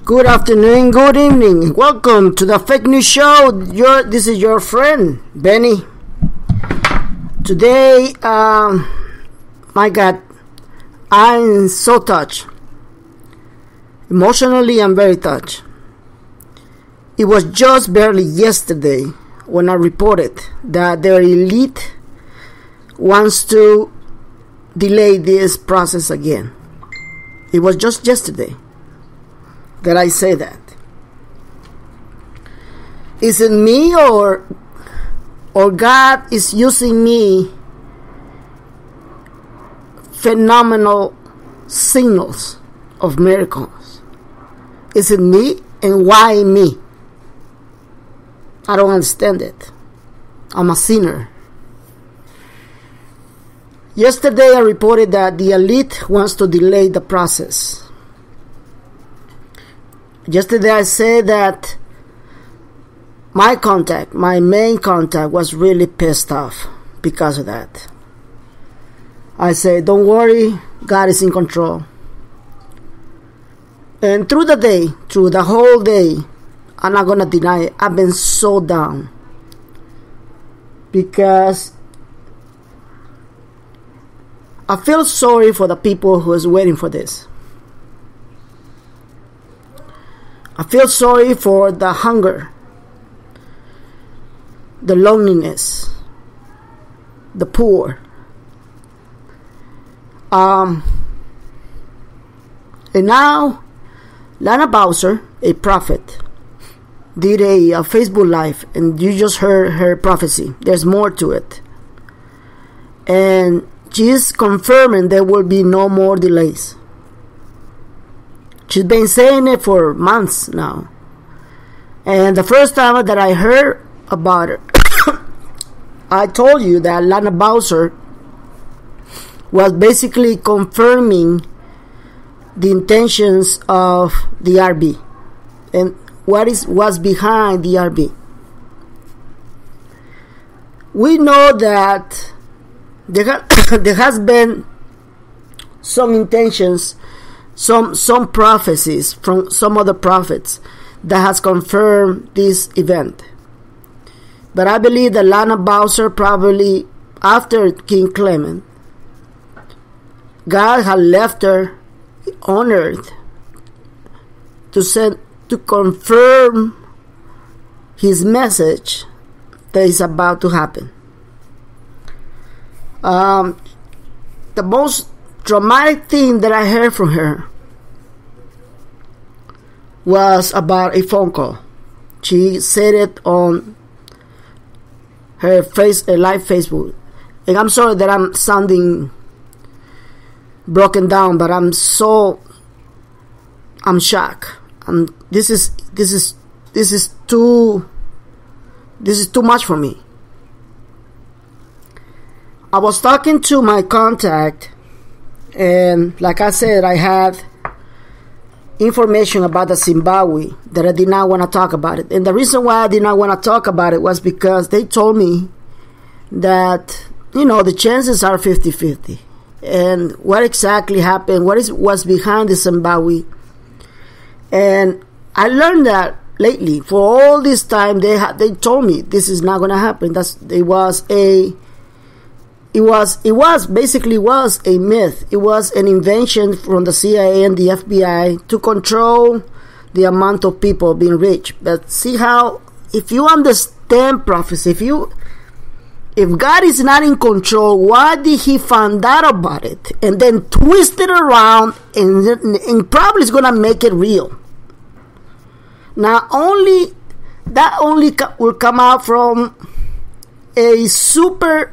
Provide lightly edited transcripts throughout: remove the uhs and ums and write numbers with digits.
Good afternoon, good evening. Welcome to the Fake News Show. This is your friend, Benny. Today, my God, I'm so touched. Emotionally, I'm very touched. It was just barely yesterday when I reported that their elite wants to delay this process again. It was just yesterday that I say that. Is it me or God is using me phenomenal signals of miracles? Is it me, and why me? I don't understand it. I'm a sinner. Yesterday I reported that the elite wants to delay the process. Yesterday I said that my main contact was really pissed off because of that. I said, don't worry, God is in control. And through the whole day, I'm not going to deny it, I've been so down. Because I feel sorry for the people who is waiting for this. I feel sorry for the hunger, the loneliness, the poor. And now, Lana Bowser, a prophet, did a Facebook Live, and you just heard her prophecy. There's more to it. And she's confirming there will be no more delays. She's been saying it for months now. And the first time that I heard about it, I told you that Lana Bowser was basically confirming the intentions of the RB and was behind the RB. We know that there has been some intentions, some prophecies from some other prophets that has confirmed this event. But I believe that Lana Bowser, probably after King Clement, God had left her on earth to confirm his message that is about to happen. The most dramatic thing that I heard from her was about a phone call. She said it on her live Facebook. And I'm sorry that I'm sounding broken down, but I'm shocked. This is too much for me. I was talking to my contact, and like I said, I had information about the Zimbabwe that I did not want to talk about it. And the reason why I did not want to talk about it was because they told me that, the chances are 50-50. And what exactly happened, was behind the Zimbabwe. And I learned that lately. For all this time, they told me this is not going to happen. It was basically a myth. It was an invention from the CIA and the FBI to control the amount of people being rich. But see how, if you understand prophecy, if God is not in control, why did he find out about it and then twist it around and probably is going to make it real? Now, that only will come out from a super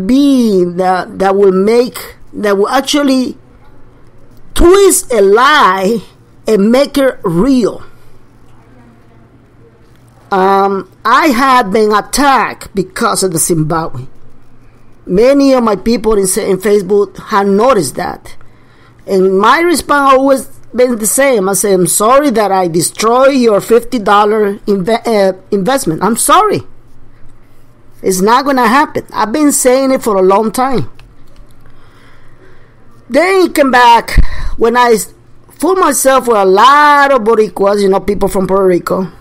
being that will actually twist a lie and make it real. I had been attacked because of the Zimbabwe. Many of my people in Facebook had noticed that, and my response always been the same. I say, I'm sorry that I destroy your $50 investment. I'm sorry. It's not going to happen. I've been saying it for a long time. Then he came back when I fooled myself with a lot of Boricuas, people from Puerto Rico.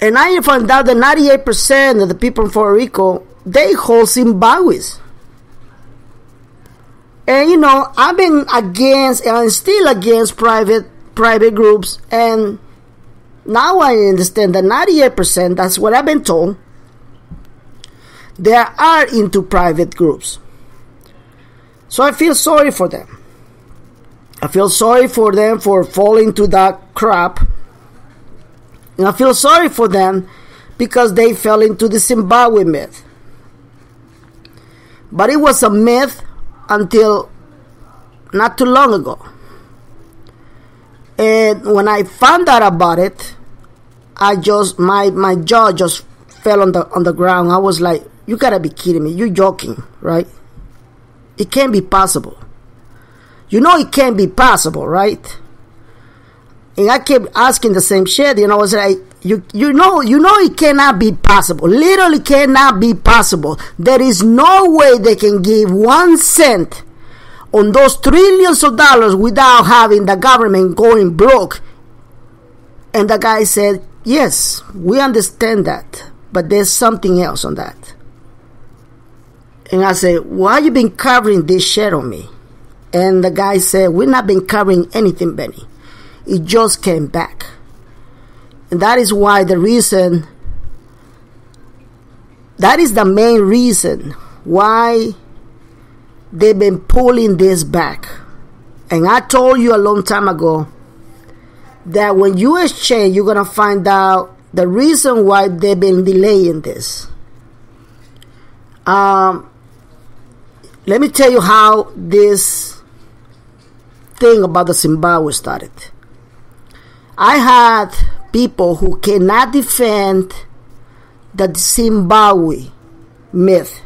And I found out that 98% of the people from Puerto Rico, they hold Zimbabwe's. And I've been against, and I'm still against private groups, and now I understand that 98%, that's what I've been told, they are into private groups. So I feel sorry for them. I feel sorry for them for falling to that crap. And I feel sorry for them because they fell into the Zimbabwe myth. But it was a myth until not too long ago. And when I found out about it, my jaw just fell on the ground. I was like, you gotta be kidding me. You're joking, right? It can't be possible. It can't be possible, right? And I kept asking the same shit, I was like, it cannot be possible. Literally cannot be possible. There is no way they can give 1 cent on those trillions of dollars without having the government going broke. And the guy said, yes, we understand that, but there's something else on that. And I said, why you been covering this shit on me? And the guy said, we've not been covering anything, Benny. It just came back. And that is the main reason why they've been pulling this back. And I told you a long time ago that when you exchange, you're going to find out the reason why they've been delaying this. Let me tell you how this thing about the Zimbabwe started. I had people who cannot defend the Zimbabwe myth.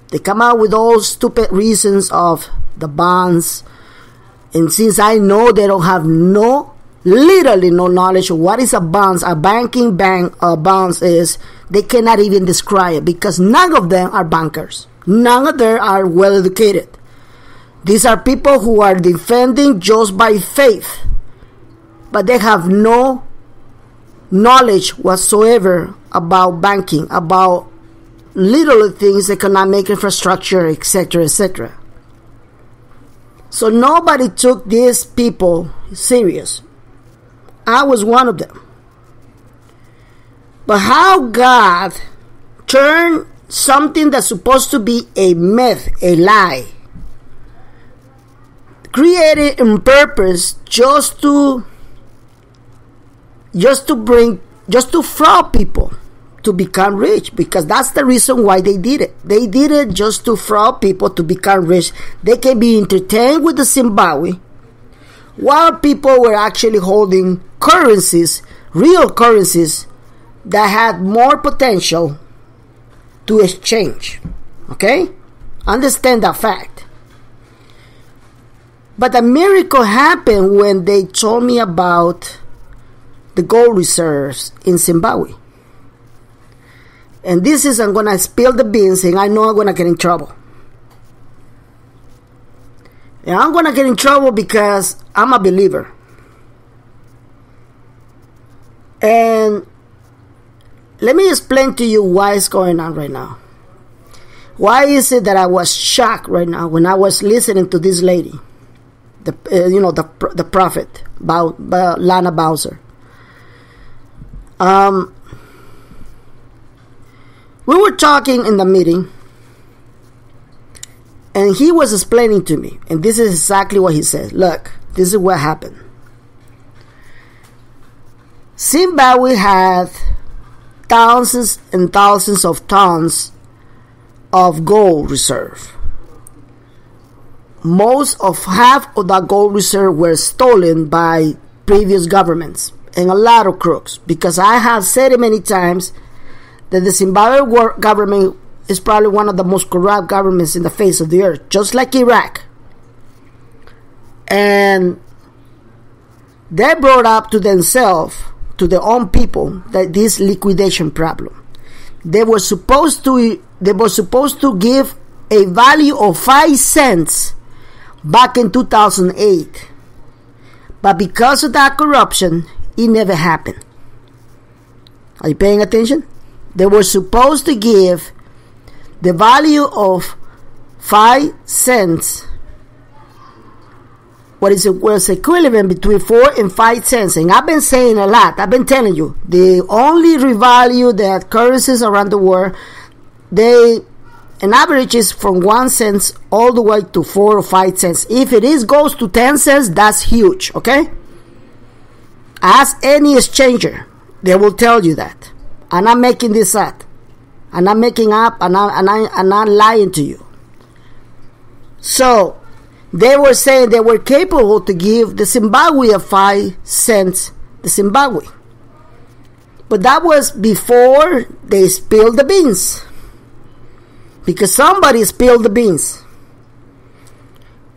They come out with all stupid reasons of the bonds. And since I know they don't have literally no knowledge of what is a bonds, a banking bonds is, they cannot even describe it because none of them are bankers. None of them are well educated. These are people who are defending just by faith, but they have no knowledge whatsoever about banking, about little things, economic infrastructure, etc., etc. So nobody took these people serious. I was one of them. But how God turned something that's supposed to be a myth, a lie, created on purpose just to fraud people to become rich, because that's the reason why they did it. They did it just to fraud people to become rich. They can be entertained with the Zimbabwe while people were actually holding currencies, real currencies that had more potential to exchange. Okay? Understand that fact. But a miracle happened when they told me about the gold reserves in Zimbabwe. And this is, I'm going to spill the beans, and I know I'm going to get in trouble. And I'm going to get in trouble because I'm a believer. And let me explain to you why it's going on right now. Why is it that I was shocked right now when I was listening to this lady, the prophet, Lana Bowser? We were talking in the meeting, and he was explaining to me, and this is exactly what he said. Look, this is what happened. Zimbabwe had thousands and thousands of tons of gold reserve. Half of that gold reserve were stolen by previous governments and a lot of crooks, because I have said it many times that the Zimbabwe government is probably one of the most corrupt governments in the face of the earth, just like Iraq. And they brought up to themselves, to their own people, that this liquidation problem. They were supposed to give a value of 5 cents back in 2008. But because of that corruption, it never happened. Are you paying attention? They were supposed to give the value of 5 cents, what is it, was equivalent between 4 and 5 cents. And I've been saying a lot. I've been telling you, they only revalue their currencies around the world. They, an average is from 1 cent all the way to 4 or 5 cents. If it goes to 10 cents, that's huge, okay? Ask any exchanger. They will tell you that. I'm not making this up. I'm not making up. I'm not lying to you. So, they were saying they were capable to give the Zimbabwe 5 cents, the Zimbabwe. But that was before they spilled the beans. Because somebody spilled the beans.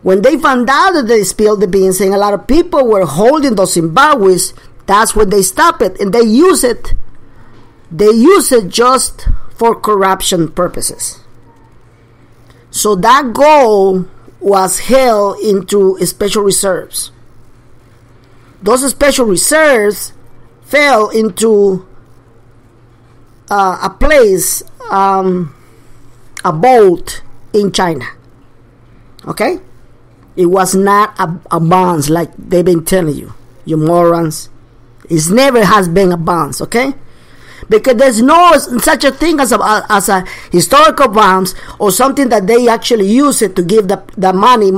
When they found out that they spilled the beans and a lot of people were holding those Zimbabwe's, that's when they stopped it. And they use it just for corruption purposes. So that gold was held into special reserves. Those special reserves fell into a place, a boat in China. Okay? It was not a bonds like they've been telling you, you morons. It never has been a bonds, okay? Because there's no such a thing as a historical bonds or something that they actually use it to give the money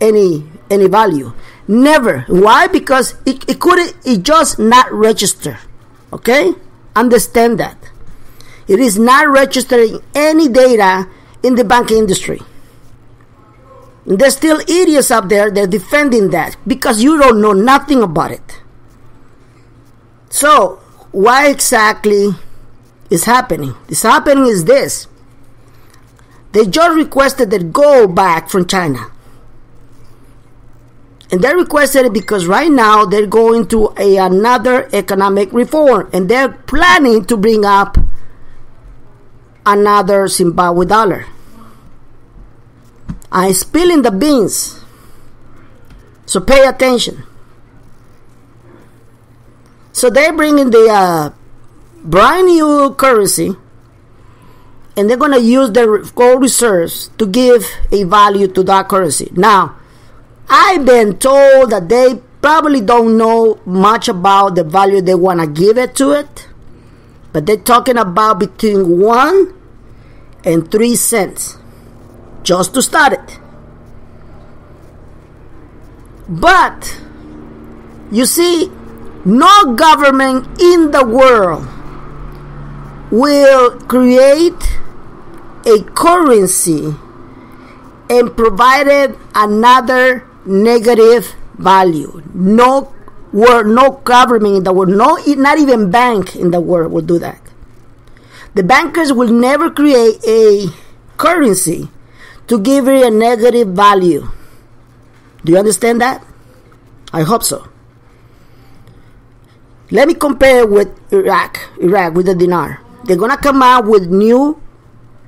any value. Never. Why? Because it just not register. Okay? Understand that. It is not registering any data in the banking industry. And there's still idiots up there that are defending that because you don't know nothing about it. So, what exactly is happening? What's happening is this. They just requested the gold back from China. And they requested it because right now they're going through another economic reform. And they're planning to bring up another Zimbabwe dollar. I'm spilling the beans. So pay attention. So they're bringing the brand new currency, and they're going to use their gold reserves to give a value to that currency. Now, I've been told that they probably don't know much about the value they want to give it to it, but they're talking about between 1 and 3 cents just to start it. But, you see, no government in the world will create a currency and provide another negative value. No government in the world, not even bank in the world will do that. The bankers will never create a currency to give it a negative value. Do you understand that? I hope so. Let me compare with Iraq with the dinar. They're going to come out with new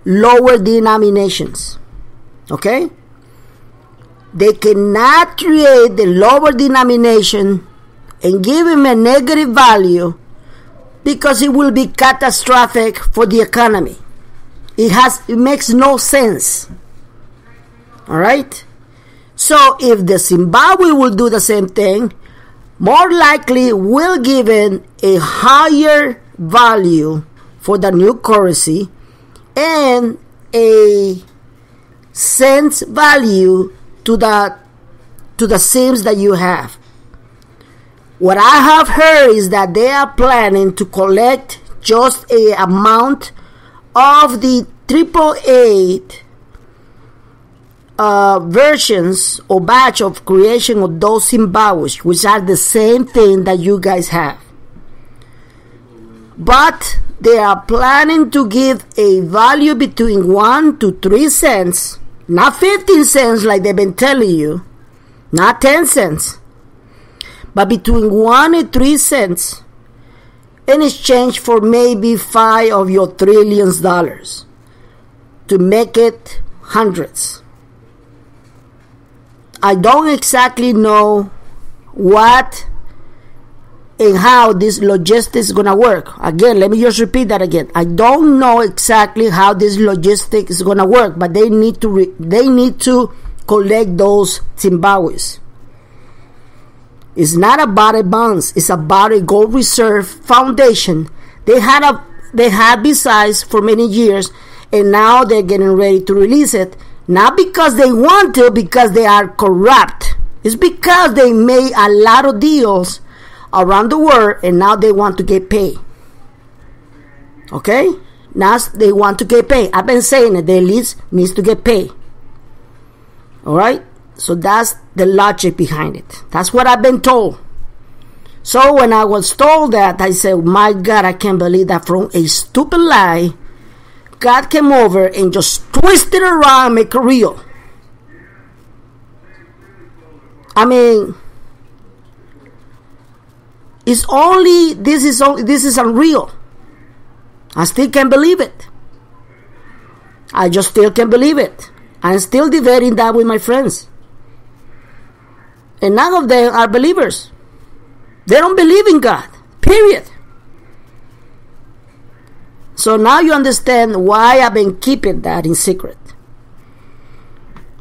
lower denominations. Okay? They cannot create the lower denomination and give him a negative value because it will be catastrophic for the economy. It makes no sense. All right? So if the Zimbabwe will do the same thing, more likely will give it a higher value for the new currency and a cents value to the SIMs that you have. What I have heard is that they are planning to collect just a amount of the AAA versions or batch of creation of those Zimbabwe's, which are the same thing that you guys have. But they are planning to give a value between 1 to 3 cents, not 15 cents like they've been telling you, not 10 cents, but between 1 and 3 cents in exchange for maybe 5 of your trillions dollars to make it hundreds. I don't exactly know what and how this logistics is going to work. Again, let me just repeat that again. I don't know exactly how this logistics is going to work, but they need to collect those Zimbabweans. It's not about a bonds. It's about a gold reserve foundation. They had besides for many years, and now they're getting ready to release it. Not because they want to, because they are corrupt. It's because they made a lot of deals around the world, and now they want to get paid. Okay? Now they want to get paid. I've been saying it. The elite needs to get paid. Alright? So that's the logic behind it. That's what I've been told. So when I was told that, I said, my God, I can't believe that from a stupid lie, God came over and just twisted it around and make it real. I mean, this is unreal. I still can't believe it. I just still can't believe it. I'm still debating that with my friends. And none of them are believers. They don't believe in God. Period. So now you understand why I've been keeping that in secret.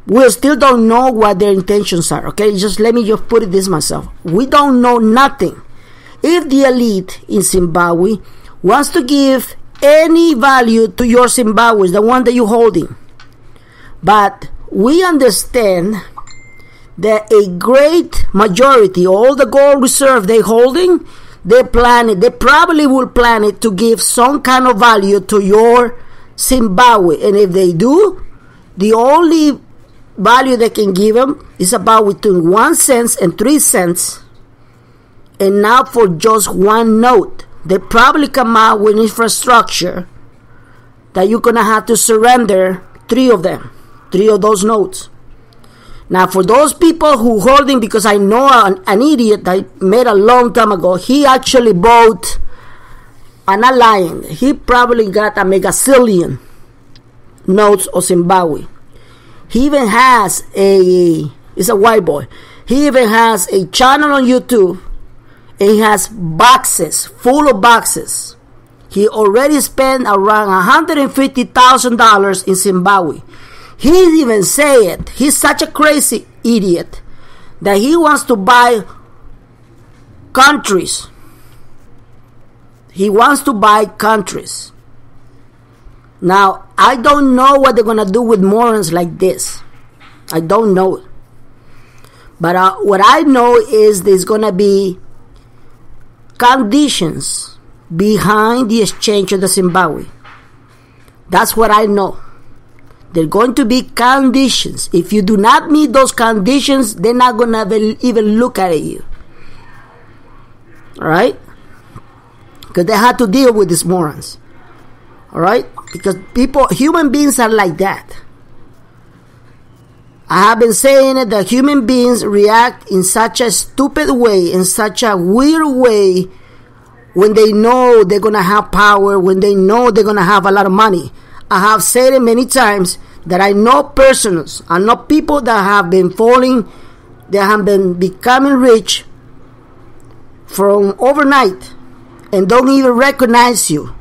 We still don't know what their intentions are. Okay, just let me just put it this myself. We don't know nothing. If the elite in Zimbabwe wants to give any value to your Zimbabwe, the one that you're holding, but we understand that a great majority, all the gold reserve they're holding, they probably will plan it to give some kind of value to your Zimbabwe. And if they do, the only value they can give them is about between 1 cent and 3 cents. And now for just one note, they probably come out with infrastructure that you're going to have to surrender 3 of them, 3 of those notes. Now, for those people who holding, because I know an idiot that I met a long time ago, he actually bought an alliance. He probably got a megazillion notes of Zimbabwe. He even has he's a white boy. He even has a channel on YouTube, and he has boxes, full of boxes. He already spent around $150,000 in Zimbabwe. He even said, he's such a crazy idiot, that he wants to buy countries. He wants to buy countries. Now, I don't know what they're going to do with morons like this. I don't know. But what I know is there's going to be conditions behind the exchange of the Zimbabwe. That's what I know. There are going to be conditions. If you do not meet those conditions, they're not going to even look at you. Alright? Because they have to deal with these morons. Alright? Because human beings are like that. I have been saying it, that human beings react in such a stupid way, in such a weird way, when they know they're going to have power, when they know they're going to have a lot of money. I have said it many times that I know persons, I know people that have been falling, they have been becoming rich from overnight and don't even recognize you.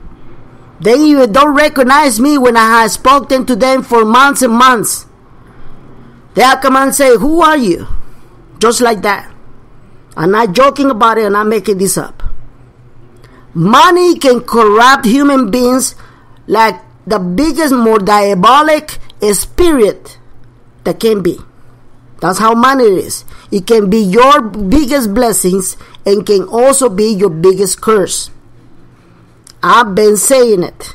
They even don't recognize me when I have spoken to them for months and months. They'll come and say, who are you? Just like that. I'm not joking about it, and I'm making this up. Money can corrupt human beings like the biggest, more diabolic spirit that can be. That's how money is. It can be your biggest blessings and can also be your biggest curse. I've been saying it.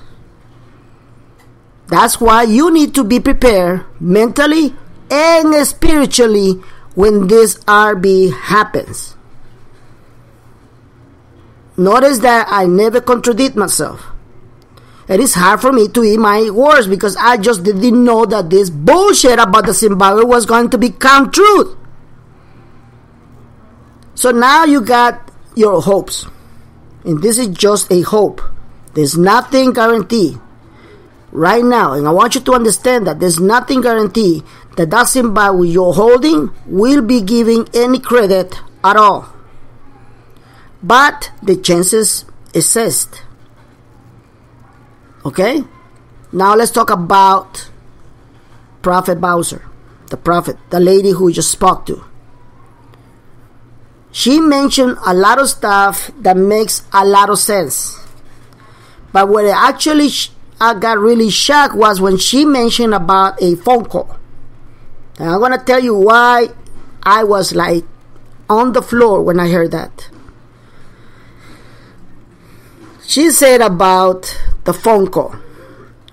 That's why you need to be prepared mentally and spiritually when this RB happens. Notice that I never contradict myself. It is hard for me to eat my words because I just didn't know that this bullshit about the Zimbabwe was going to become truth. So now you got your hopes. And this is just a hope. There's nothing guaranteed right now. And I want you to understand that there's nothing guaranteed that Zimbabwe you're holding will be giving any credit at all. But the chances exist. Okay? Now let's talk about Prophet Bowser. The prophet, the lady who we just spoke to. She mentioned a lot of stuff that makes a lot of sense. But what actually I got really shocked was when she mentioned about a phone call. And I'm going to tell you why I was like on the floor when I heard that. She said about the phone call.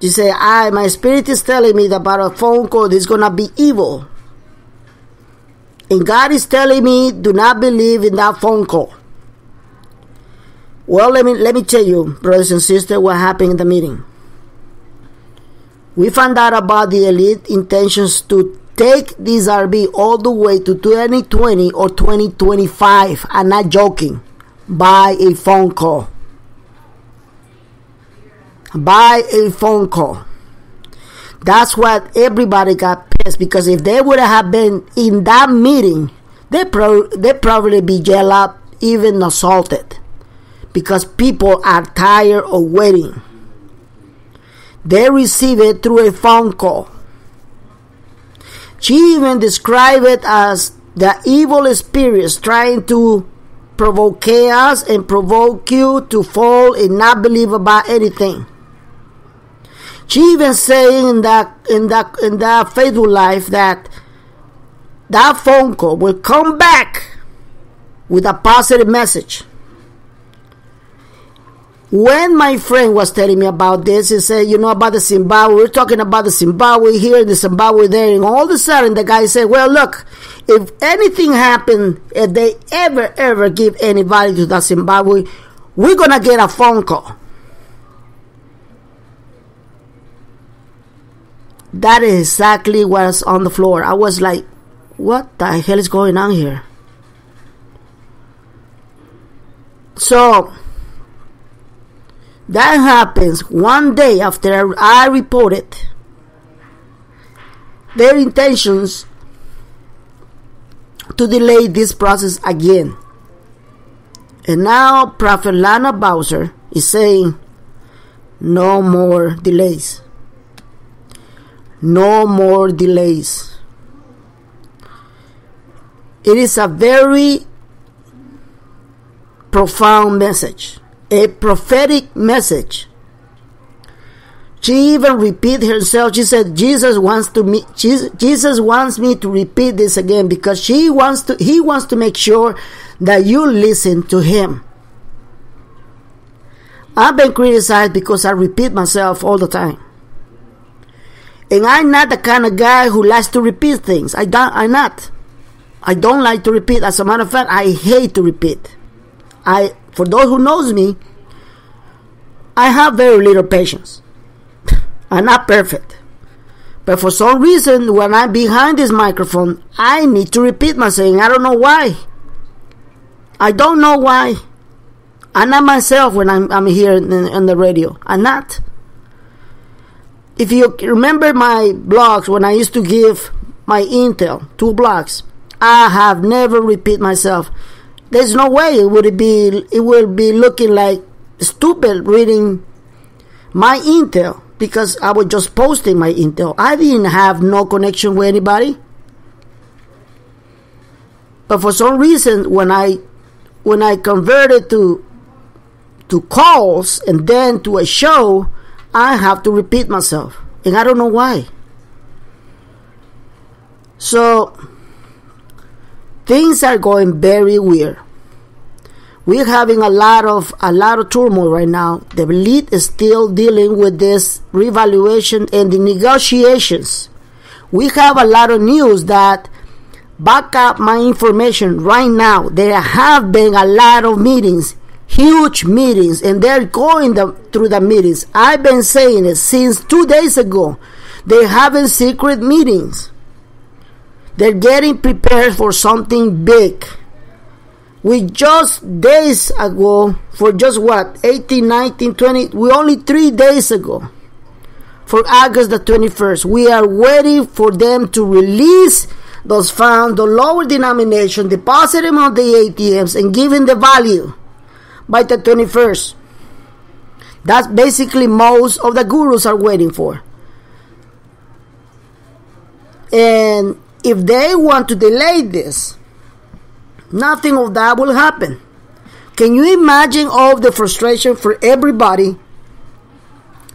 She said, my spirit is telling me that about a phone call that's going to be evil. And God is telling me, do not believe in that phone call. Well, let me tell you, brothers and sisters, what happened in the meeting. We found out about the elite intentions to take this RV all the way to 2020 or 2025. I'm not joking. By a phone call. By a phone call. That's what everybody got pissed, because if they would have been in that meeting, they probably be jailed up, even assaulted, because people are tired of waiting. They receive it through a phone call. She even described it as the evil spirits trying to provoke chaos and provoke you to fall and not believe about anything. She even saying in that Facebook Live that phone call will come back with a positive message. When my friend was telling me about this, he said, about the Zimbabwe, we're talking about the Zimbabwe here and the Zimbabwe there, and all of a sudden the guy said, well, look, if anything happened, if they ever give anybody to the Zimbabwe, we're going to get a phone call. That is exactly what's on the floor. I was like, what the hell is going on here? So, that happens one day after I reported their intentions to delay this process again. And now Prophet Lana Bowser is saying, no more delays. No more delays. It is a very profound message, a prophetic message. She even repeated herself. She said, Jesus wants me to repeat this again, because he wants to make sure that you listen to him. I've been criticized because I repeat myself all the time. And I'm not the kind of guy who likes to repeat things. I'm not. I don't like to repeat. As a matter of fact, I hate to repeat. For those who knows me, I have very little patience. I'm not perfect. But for some reason, when I'm behind this microphone, I need to repeat myself. I don't know why. I don't know why. I'm not myself when I'm here on the radio. I'm not. If you remember my blogs, when I used to give my intel, 2 blogs, I have never repeat myself. There's no way it would be looking like stupid reading my intel, because I was just posting my intel. I didn't have no connection with anybody. But for some reason, when I converted to calls and then to a show, I have to repeat myself, and I don't know why. So things are going very weird. We're having a lot of turmoil right now. The elite is still dealing with this revaluation and the negotiations. We have a lot of news that back up my information right now. There have been a lot of meetings, huge meetings, and they're going through the meetings. I've been saying it since 2 days ago. They're having secret meetings. They're getting prepared for something big. We just days ago, for just 18, 19, 20, we only 3 days ago, for August the 21st, we are waiting for them to release those funds, the lower denomination, deposit them on the ATMs, and giving the value by the 21st. That's basically most of the gurus are waiting for. And if they want to delay this, nothing of that will happen. Can you imagine all of the frustration for everybody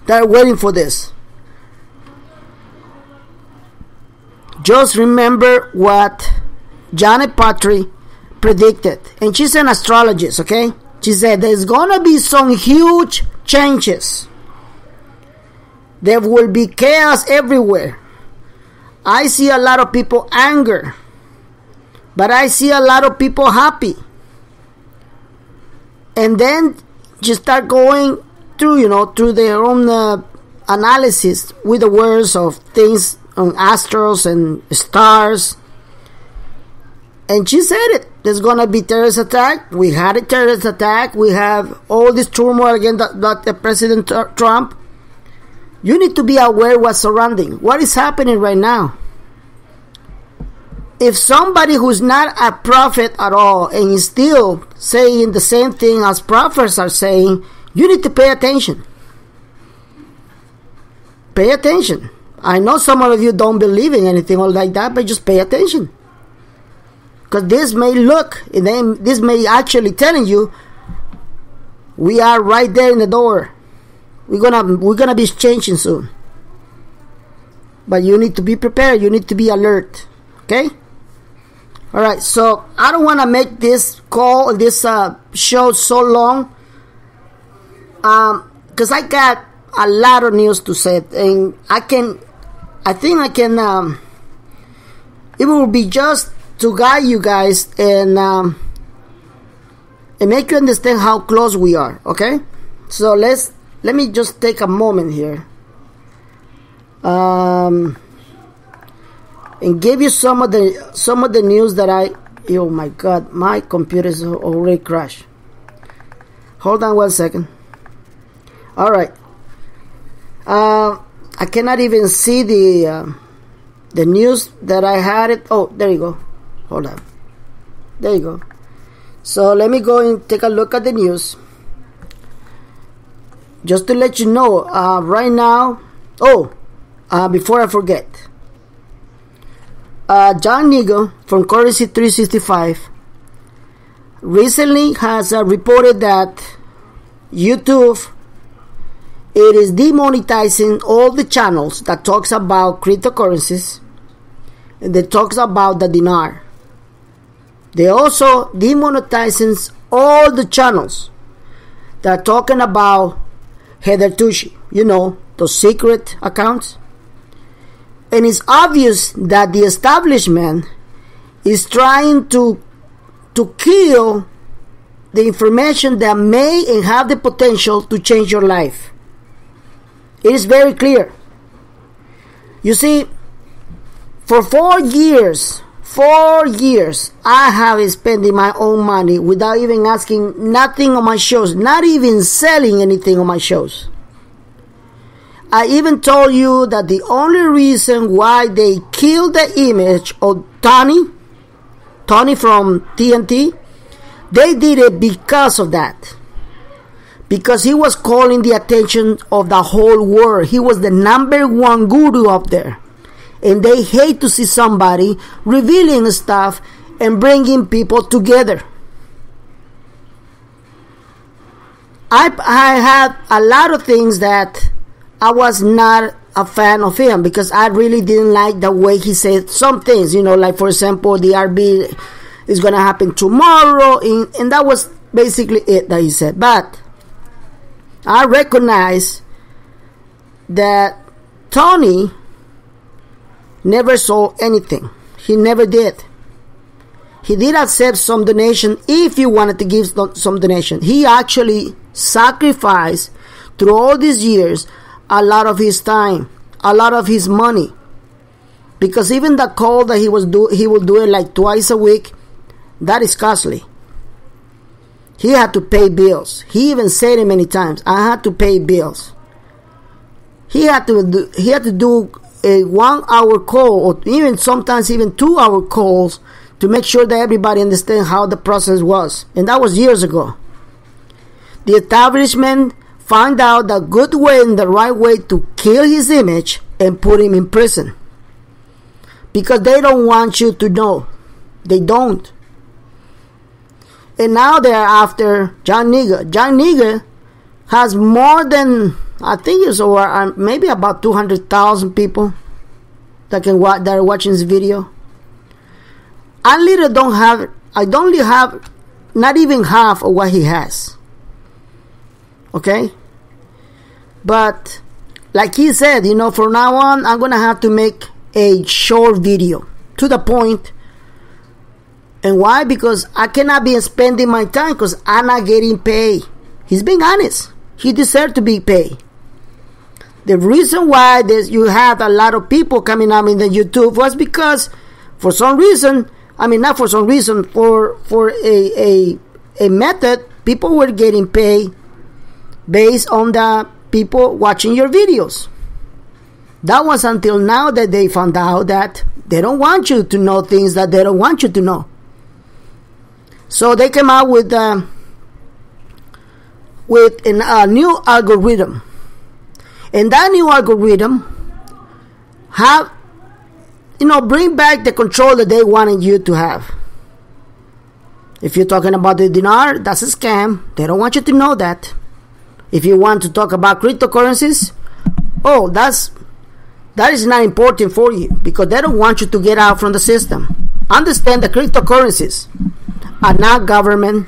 that are waiting for this? Just remember what Janet Patry predicted. And she's an astrologist, okay? She said there's going to be some huge changes. There will be chaos everywhere. I see a lot of people angry, but I see a lot of people happy. And then just start going through, through their own analysis with the words of things on astros and stars. And she said it. There's going to be terrorist attack. We had a terrorist attack. We have all this turmoil against President Trump. You need to be aware what's surrounding. What is happening right now? If somebody who's not a prophet at all and is still saying the same thing as prophets are saying, you need to pay attention. Pay attention. I know some of you don't believe in anything like that, but just pay attention. Because this may actually telling you, we are right there in the door. We're gonna be changing soon. But you need to be prepared. You need to be alert. Okay? Alright, so I don't want to make this show so long. Because I got a lot of news to say. And I think I can, it will be just to guide you guys and make you understand how close we are. Okay? So let me just take a moment here. And give you some of the news that oh my god, my computer's already crashed. Hold on 1 second. Alright. I cannot even see the news that I had it. Oh, there you go. Hold on. There you go. So let me go and take a look at the news. Just to let you know, right now. Before I forget. John Nigel from Currency 365 recently has reported that YouTube, it is demonetizing all the channels that talks about cryptocurrencies and that talks about the dinar. They also demonetizing all the channels that are talking about Heather Tucci, those secret accounts. And it's obvious that the establishment is trying to kill the information that may and have the potential to change your life. It is very clear. You see, for 4 years, I have been spending my own money without even asking nothing on my shows, not even selling anything on my shows. I even told you that the only reason why they killed the image of Tony from TNT, they did it because of that. Because he was calling the attention of the whole world. He was the #1 guru up there. And they hate to see somebody revealing stuff and bringing people together. I had a lot of things that I was not a fan of him because I really didn't like the way he said some things, like for example, the RB is going to happen tomorrow, and that was basically it that he said. But I recognize that Tony never sold anything. He never did. He did accept some donation if he wanted to give some donation. He actually sacrificed through all these years a lot of his time, a lot of his money, because even the call that he will do it like twice a week, that is costly. He had to pay bills. He even said it many times. I had to pay bills. He had to do a 1 hour call, or even sometimes even 2 hour calls, to make sure that everybody understands how the process was. And that was years ago. The establishment found out the good way and the right way to kill his image and put him in prison. Because they don't want you to know. They don't. And now they're after John Nigga. John Nigga has more than, I think it's over, maybe about 200,000 people that are watching this video. I literally I don't have not even half of what he has. Okay? But like he said, from now on, I'm going to have to make a short video to the point. And why? Because I cannot be spending my time because I'm not getting paid. He's being honest. He deserves to be paid. The reason why you had a lot of people coming up in the YouTube was because for some reason, not for some reason, for a method, people were getting paid based on the people watching your videos. That was until now that they found out that they don't want you to know things that they don't want you to know. So they came out with a new algorithm. And that new algorithm bring back the control that they wanted you to have. If you're talking about the dinar, that's a scam. They don't want you to know that. If you want to talk about cryptocurrencies, that is not important for you because they don't want you to get out from the system. Understand the cryptocurrencies are not government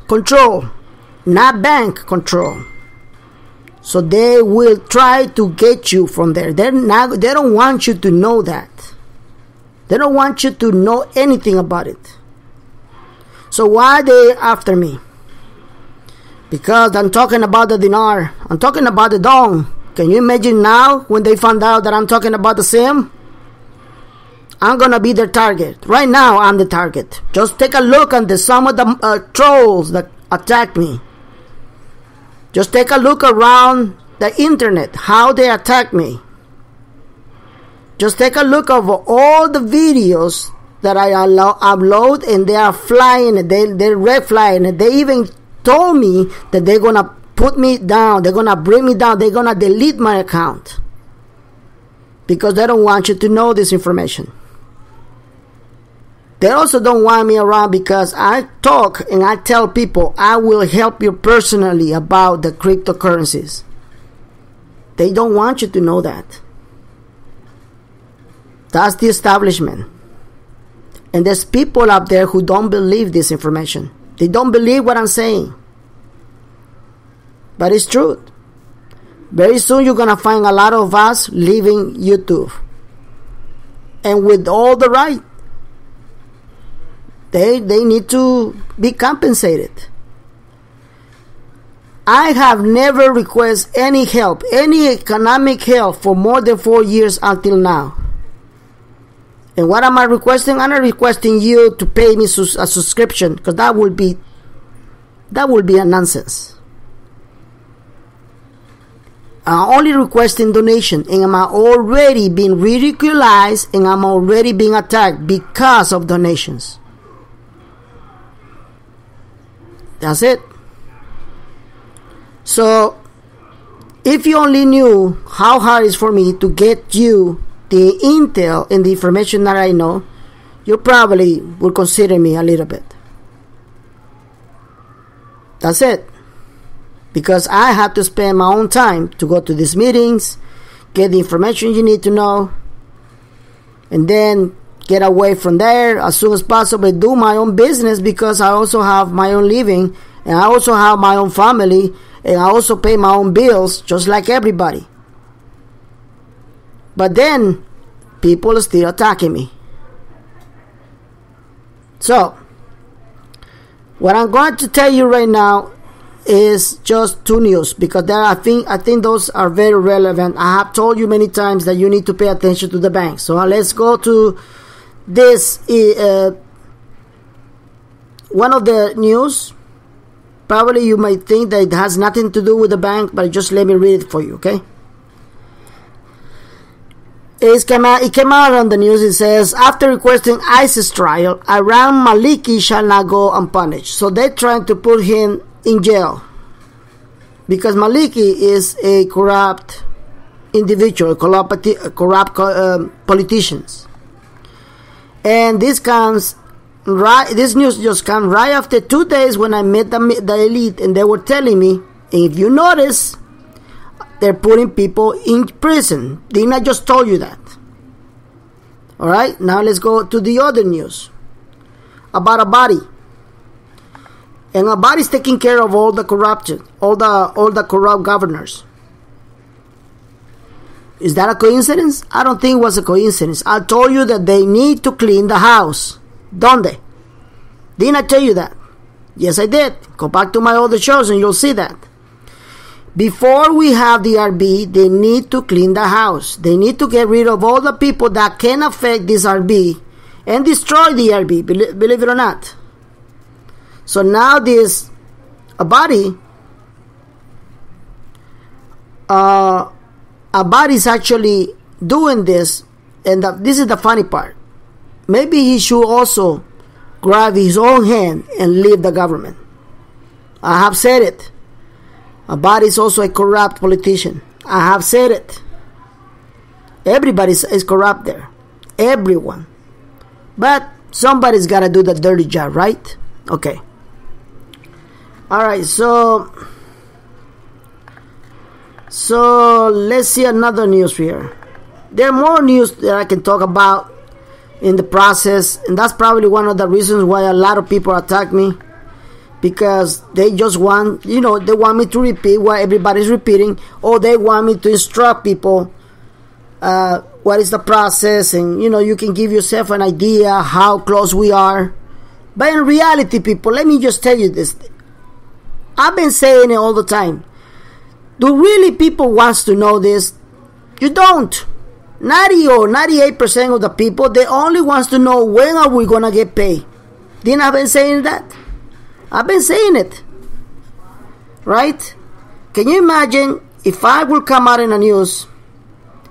control, not bank control. So they will try to get you from there. They don't want you to know that. They don't want you to know anything about it. So why are they after me? Because I'm talking about the dinar. I'm talking about the dong. Can you imagine now when they found out that I'm talking about the same? I'm going to be their target. Right now, I'm the target. Just take a look at some of the trolls that attack me. Just take a look around the internet, how they attack me. Just take a look of all the videos that I upload, and they are flying, they're red flying, and they even told me that they're going to put me down, they're going to bring me down, they're going to delete my account. Because they don't want you to know this information. They also don't want me around because I talk and I tell people I will help you personally about the cryptocurrencies. They don't want you to know that. That's the establishment. And there's people out there who don't believe this information. They don't believe what I'm saying. But it's truth. Very soon you're going to find a lot of us leaving YouTube. And with all the right. They need to be compensated. I have never requested any help, any economic help for more than 4 years until now. And what am I requesting? I'm not requesting you to pay me a subscription because that would be a nonsense. I'm only requesting donation, and I'm already being ridiculed and I'm already being attacked because of donations. That's it. So, if you only knew how hard it is for me to get you the intel and the information that I know, you probably would consider me a little bit. That's it. Because I have to spend my own time to go to these meetings, get the information you need to know, and then get away from there as soon as possible, do my own business because I also have my own living and I also have my own family and I also pay my own bills just like everybody. But then people are still attacking me. So what I'm going to tell you right now is just two news because I think those are very relevant. I have told you many times that you need to pay attention to the bank. So let's go to this one of the news. Probably you might think that it has nothing to do with the bank, but just let me read it for you, okay? It came out on the news. It says, after requesting ISIS trial, Iran Maliki shall not go unpunished. So they're trying to put him in jail because Maliki is a corrupt individual, corrupt politicians. And this news just comes right after 2 days when I met the elite, and they were telling me, if you notice, they're putting people in prison. Didn't I just told you that? All right, now let's go to the other news about Abadi. And Abadi's taking care of all the corruption, all the corrupt governors. Is that a coincidence? I don't think it was a coincidence. I told you that they need to clean the house. Don't they? Didn't I tell you that? Yes, I did. Go back to my other shows and you'll see that. Before we have the RB, they need to clean the house. They need to get rid of all the people that can affect this RB and destroy the RB, believe it or not. So now this Abadi is actually doing this, and this is the funny part. Maybe he should also grab his own hand and leave the government. I have said it. Abadi is also a corrupt politician. I have said it. Everybody is corrupt there. Everyone. But somebody's got to do the dirty job, right? Okay. Alright, so let's see another news here. There are more news that I can talk about in the process, and that's probably one of the reasons why a lot of people attack me, because they just want, they want me to repeat what everybody's repeating, or they want me to instruct people what is the process, and you can give yourself an idea how close we are. But in reality, people, let me just tell you this. I've been saying it all the time. Do really people wants to know this? You don't. 90 or 98% of the people, they only wants to know when are we going to get paid. Didn't I been saying that? I've been saying it. Right? Can you imagine if I will come out in the news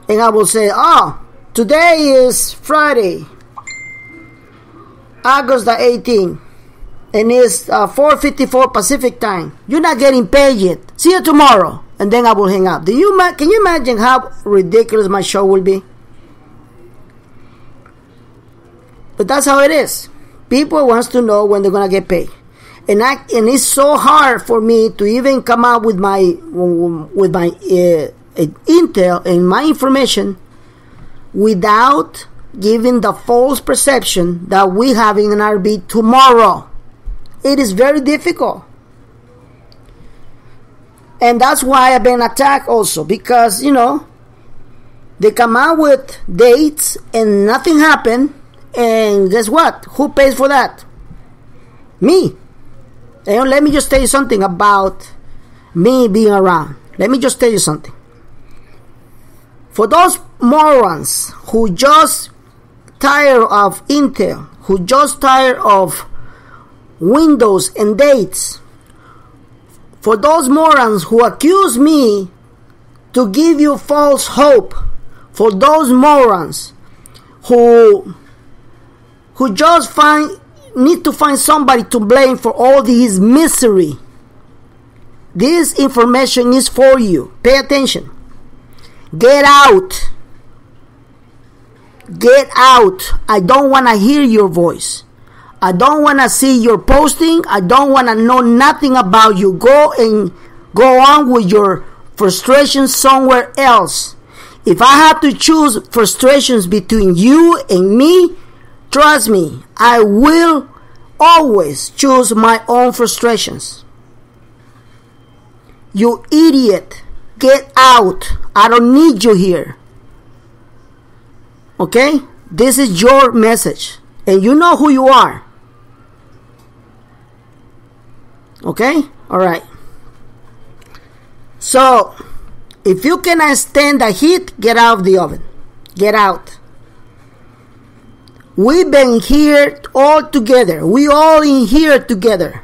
and I will say, today is Friday, August the 18th, and it's 4:54 Pacific time. You're not getting paid yet. See you tomorrow. And then I will hang up. Can you imagine how ridiculous my show will be? But that's how it is. People wants to know when they're gonna get paid, and it's so hard for me to even come out with my intel and my information without giving the false perception that we having an RB tomorrow. It is very difficult. And that's why I've been attacked also, because, they come out with dates and nothing happened. And guess what? Who pays for that? Me. And let me just tell you something about me being around. Let me just tell you something. For those morons who just tired of Intel, who just tired of Windows and dates, for those morons who accuse me to give you false hope, for those morons who just need to find somebody to blame for all this misery, this information is for you. Pay attention. Get out. Get out. I don't want to hear your voice. I don't want to see your posting. I don't want to know nothing about you. Go on with your frustrations somewhere else. If I have to choose frustrations between you and me, trust me, I will always choose my own frustrations. You idiot. Get out. I don't need you here. Okay? This is your message. And you know who you are. Okay? Alright. So, if you cannot stand the heat, get out of the oven. Get out. We've been here all together. We all in here together.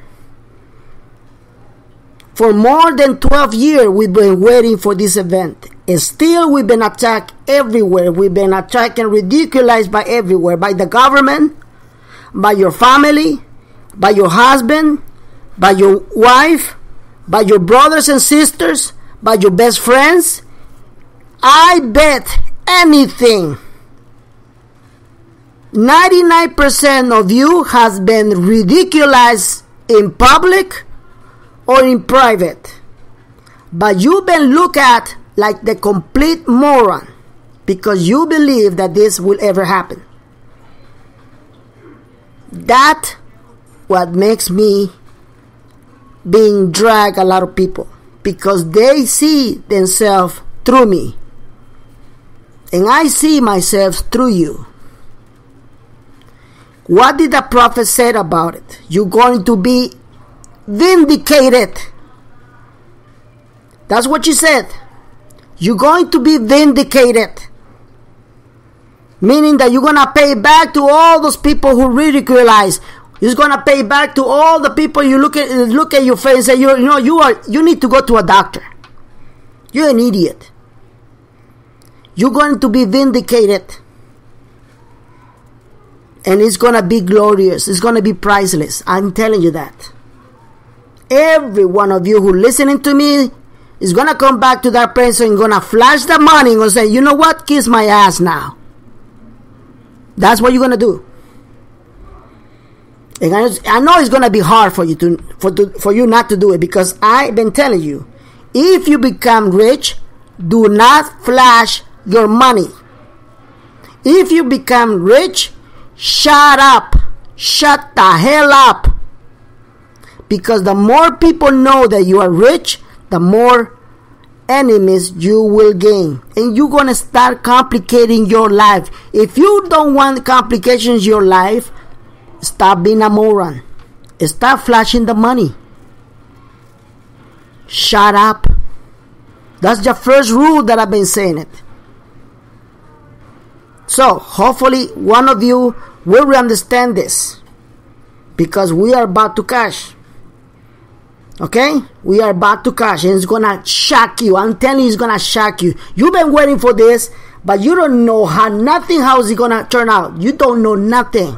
For more than 12 years, we've been waiting for this event. And still, we've been attacked everywhere. We've been attacked and ridiculized by everywhere. By the government, by your family, by your husband, by your wife, by your brothers and sisters, by your best friends. I bet anything 99% of you has been ridiculized in public or in private, but you've been looked at like the complete moron because you believe that this will ever happen. That what makes me being dragged a lot of people, because they see themselves through me and I see myself through you. What did the prophet say about it? You're going to be vindicated. That's what she said. You're going to be vindicated. Meaning that you're going to pay back to all those people who ridiculaze. You're going to pay back to all the people you look at your face and say, you need to go to a doctor. You're an idiot. You're going to be vindicated. And it's going to be glorious. It's going to be priceless. I'm telling you that. Every one of you who listening to me is going to come back to that person and going to flash the money and say, you know what? Kiss my ass now. That's what you're going to do. And I know it's going to be hard for you for you not to do it, because I've been telling you, if you become rich, do not flash your money. If you become rich, shut up. Shut the hell up. Because the more people know that you are rich, the more enemies you will gain. And you're going to start complicating your life. If you don't want complications in your life, stop being a moron. Stop flashing the money. Shut up. That's the first rule that I've been saying it. So, hopefully one of you will understand this, because we are about to cash. Okay? We are about to cash, and it's going to shock you. I'm telling you, it's going to shock you. You've been waiting for this, but you don't know how it's going to turn out. You don't know nothing.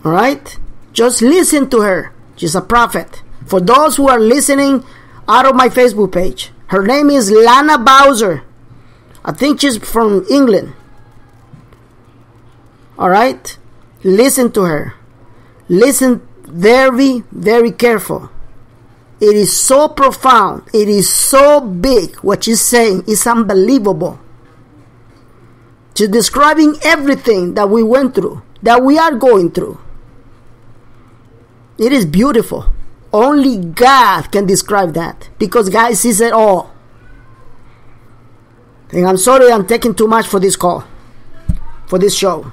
Alright? Just listen to her. She's a prophet. For those who are listening out of my Facebook page, her name is Lana Bowser. I think she's from England. Alright? Listen to her. Listen very, very careful. It is so profound. It is so big. What she's saying is unbelievable. She's describing everything that we went through, that we are going through. It is beautiful. Only God can describe that, because God sees it all. And I'm sorry I'm taking too much for this call, for this show.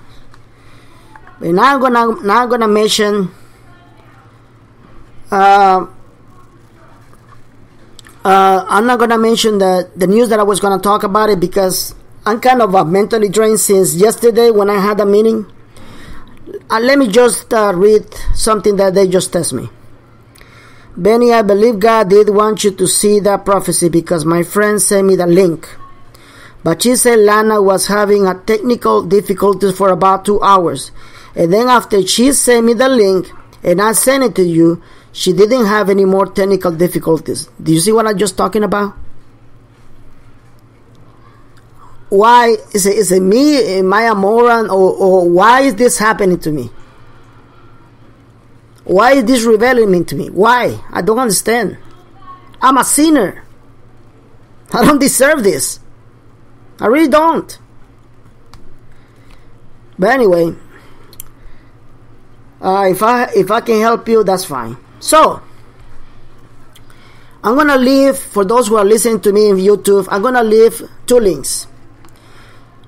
But now I'm gonna mention I'm not gonna mention the news that I was gonna talk about it, because I'm kind of mentally drained since yesterday when I had a meeting. Let me just read something that they just text me. Benny, I believe God did want you to see that prophecy, because my friend sent me the link. But she said Lana was having a technical difficulties for about 2 hours. And then after she sent me the link and I sent it to you, she didn't have any more technical difficulties. Do you see what I'm just talking about? Why is it me? Am I a moron? Or why is this happening to me? Why is this revealing to me? Why? I don't understand. I'm a sinner. I don't deserve this. I really don't. But anyway, if I can help you, that's fine. So, I'm gonna leave, for those who are listening to me in YouTube, I'm gonna leave 2 links.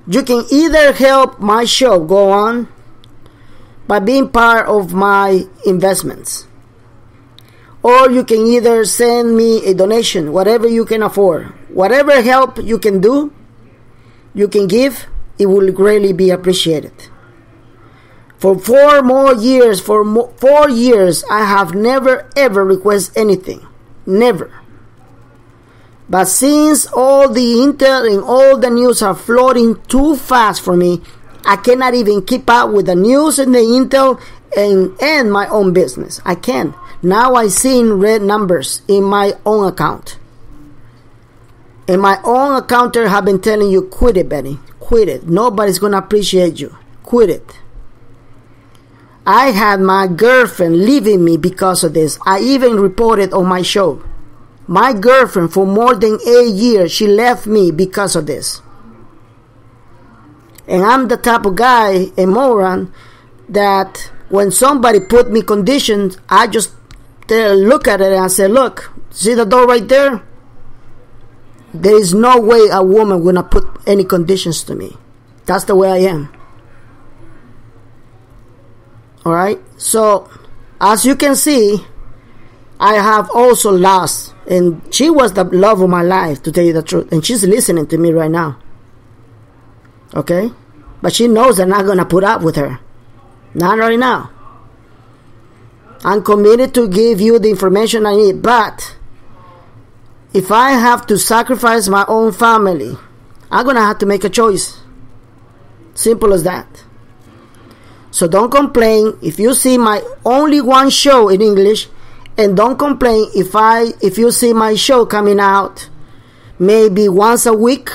You can either help my show go on by being part of my investments, or you can either send me a donation, whatever you can afford. Whatever help you can do, you can give, it will greatly be appreciated. For 4 more years, 4 years, I have never ever requested anything. Never. But since all the intel and all the news are floating too fast for me, I cannot even keep up with the news and the intel and my own business. I can't. Now I see red numbers in my own account. And my own accountant have been telling you, quit it, Betty. Quit it. Nobody's going to appreciate you. Quit it. I had my girlfriend leaving me because of this. I even reported on my show. My girlfriend, for more than 8 years, she left me because of this. And I'm the type of guy, a moron, that when somebody put me conditions, I just look at it and I say, look, see the door right there? There is no way a woman will not put any conditions to me. That's the way I am. Alright? So, as you can see, I have also lost. And she was the love of my life, to tell you the truth. And she's listening to me right now. Okay? But she knows I'm not going to put up with her. Not right now. I'm committed to give you the information I need. But if I have to sacrifice my own family, I'm going to have to make a choice. Simple as that. So don't complain if you see my only one show in English, and don't complain if you see my show coming out maybe once a week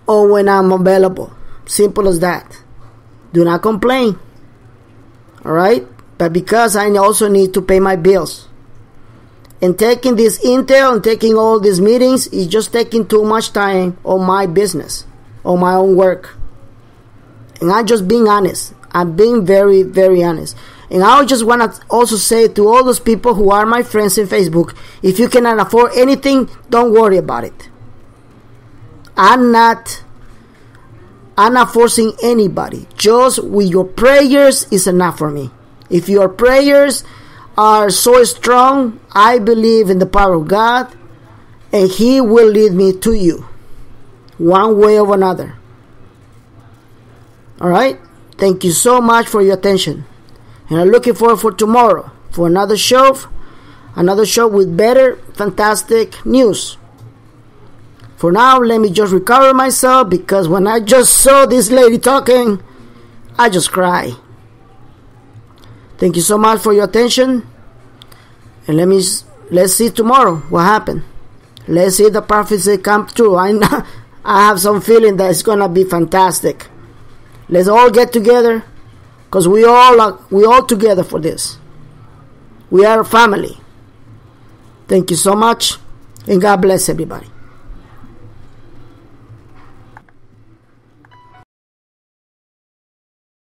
or when I'm available. Simple as that. Do not complain. Alright? But because I also need to pay my bills. And taking this intel and taking all these meetings is just taking too much time on my business, on my own work. And I'm just being honest. I'm being very, very honest. And I just want to also say to all those people who are my friends in Facebook, if you cannot afford anything, don't worry about it. I'm not forcing anybody. Just with your prayers is enough for me. If your prayers are so strong, I believe in the power of God, and He will lead me to you, one way or another. Alright? Thank you so much for your attention. And I'm looking forward for tomorrow for another show with better, fantastic news. For now, let me just recover myself, because when I just saw this lady talking, I just cried. Thank you so much for your attention. And let's see tomorrow what happened. Let's see the prophecy come true. I have some feeling that it's gonna be fantastic. Let's all get together, because we all together for this. We are a family. Thank you so much, and God bless everybody.